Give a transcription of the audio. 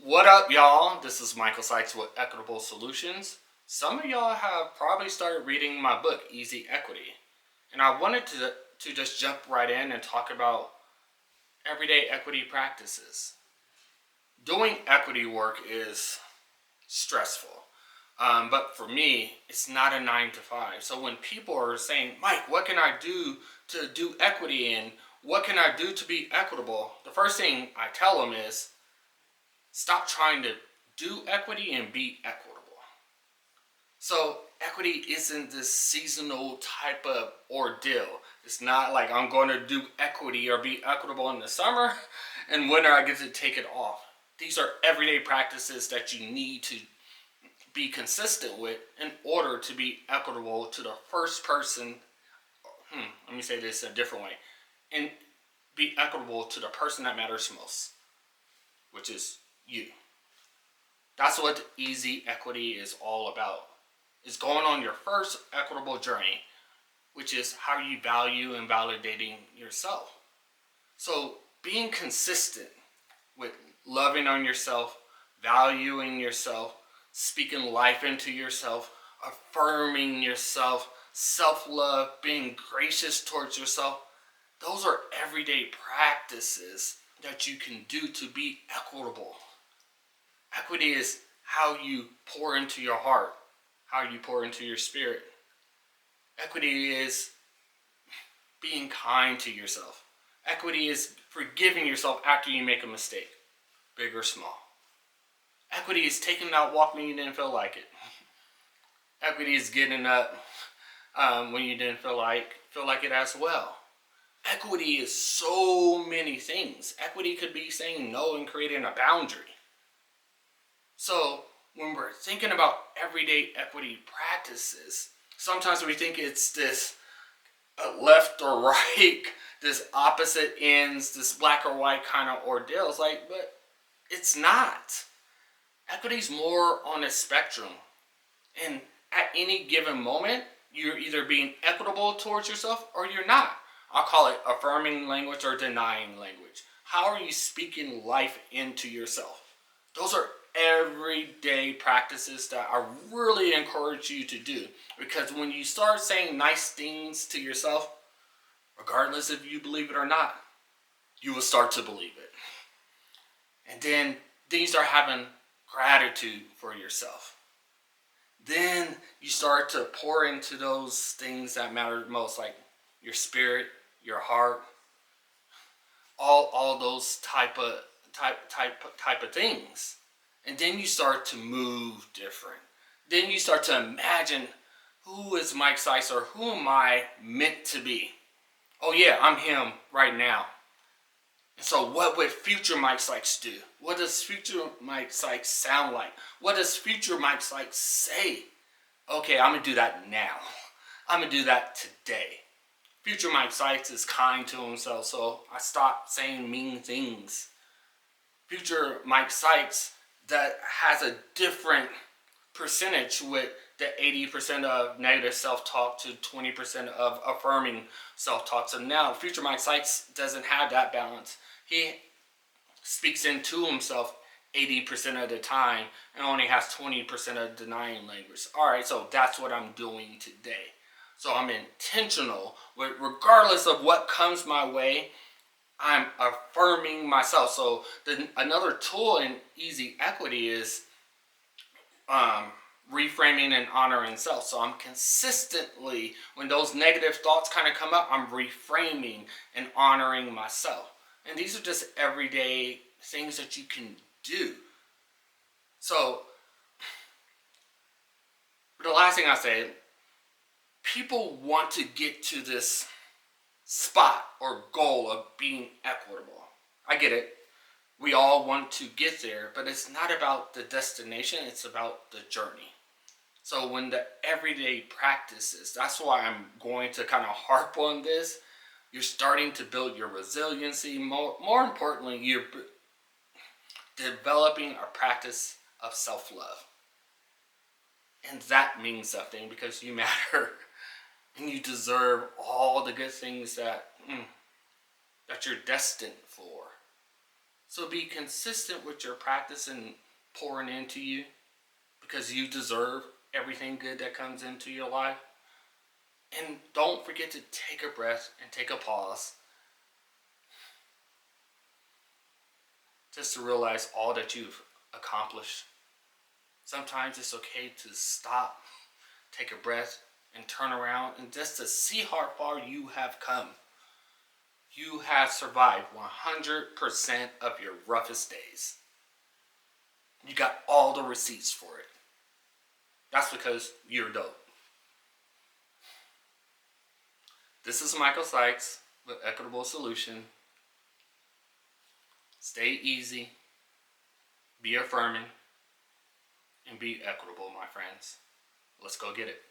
What up, y'all? This is Michael Sykes with Equitable Solutions. Some of y'all have probably started reading my book, Easy Equity. And I wanted to just jump right in and talk about everyday equity practices. Doing equity work is stressful. But for me, it's not a 9 to 5. So when people are saying, Mike, what can I do to do equity and what can I do to be equitable? The first thing I tell them is stop trying to do equity and be equitable. So equity isn't this seasonal type of ordeal. It's not like I'm going to do equity or be equitable in the summer and winter I get to take it off. These are everyday practices that you need to be consistent with in order to be equitable to the first person. Let me say this a different way. And be equitable to the person that matters most, which is you. That's what easy equity is all about. Is going on your first equitable journey, which is how you value and validating yourself. So being consistent with loving on yourself, valuing yourself, speaking life into yourself, affirming yourself, self-love, being gracious towards yourself, those are everyday practices that you can do to be equitable. Equity is how you pour into your heart, how you pour into your spirit. Equity is being kind to yourself. Equity is forgiving yourself after you make a mistake, big or small. Equity is taking that walk when you didn't feel like it. Equity is getting up when you didn't feel like it as well. Equity is so many things. Equity could be saying no and creating a boundary. So when we're thinking about everyday equity practices, sometimes we think it's this left or right, this opposite ends, this black or white kind of ordeal. It's like, but it's not. Equity's more on a spectrum. And at any given moment, you're either being equitable towards yourself or you're not. I'll call it affirming language or denying language. How are you speaking life into yourself? Those are everyday practices that I really encourage you to do. Because when you start saying nice things to yourself, regardless if you believe it or not, you will start to believe it. And then you start having gratitude for yourself. Then you start to pour into those things that matter most, like your spirit, your heart, all those type of things. And then you start to move different. Then you start to imagine, who is Mike Sykes, or who am I meant to be? Oh yeah, I'm him right now. And so what would future Mike Sykes do? What does future Mike Sykes sound like? What does future Mike Sykes say? Okay, I'm going to do that now. I'm going to do that today. Future Mike Sykes is kind to himself, so I stopped saying mean things. Future Mike Sykes that has a different percentage with the 80% of negative self-talk to 20% of affirming self-talk. So now future Mike Sykes doesn't have that balance. He speaks into himself 80% of the time and only has 20% of denying language. Alright, so that's what I'm doing today. So I'm intentional with, regardless of what comes my way, I'm affirming myself. So another tool in easy equity is reframing and honoring self. So I'm consistently, when those negative thoughts kind of come up, I'm reframing and honoring myself. And these are just everyday things that you can do. So the last thing I say, people want to get to this spot or goal of being equitable. I get it. We all want to get there, but it's not about the destination, it's about the journey. So when the everyday practices, that's why I'm going to kind of harp on this. You're starting to build your resiliency. More importantly, you're developing a practice of self-love. And that means something because you matter and you deserve all the good things that you're destined for. So be consistent with your practice and pouring into you, because you deserve everything good that comes into your life. And don't forget to take a breath and take a pause just to realize all that you've accomplished. Sometimes it's okay to stop, take a breath, and turn around and just to see how far you have come. You have survived 100% of your roughest days. You got all the receipts for it. That's because you're dope. This is Michael Sykes with Equitable Solution. Stay easy, be affirming, and be equitable, my friends. Let's go get it.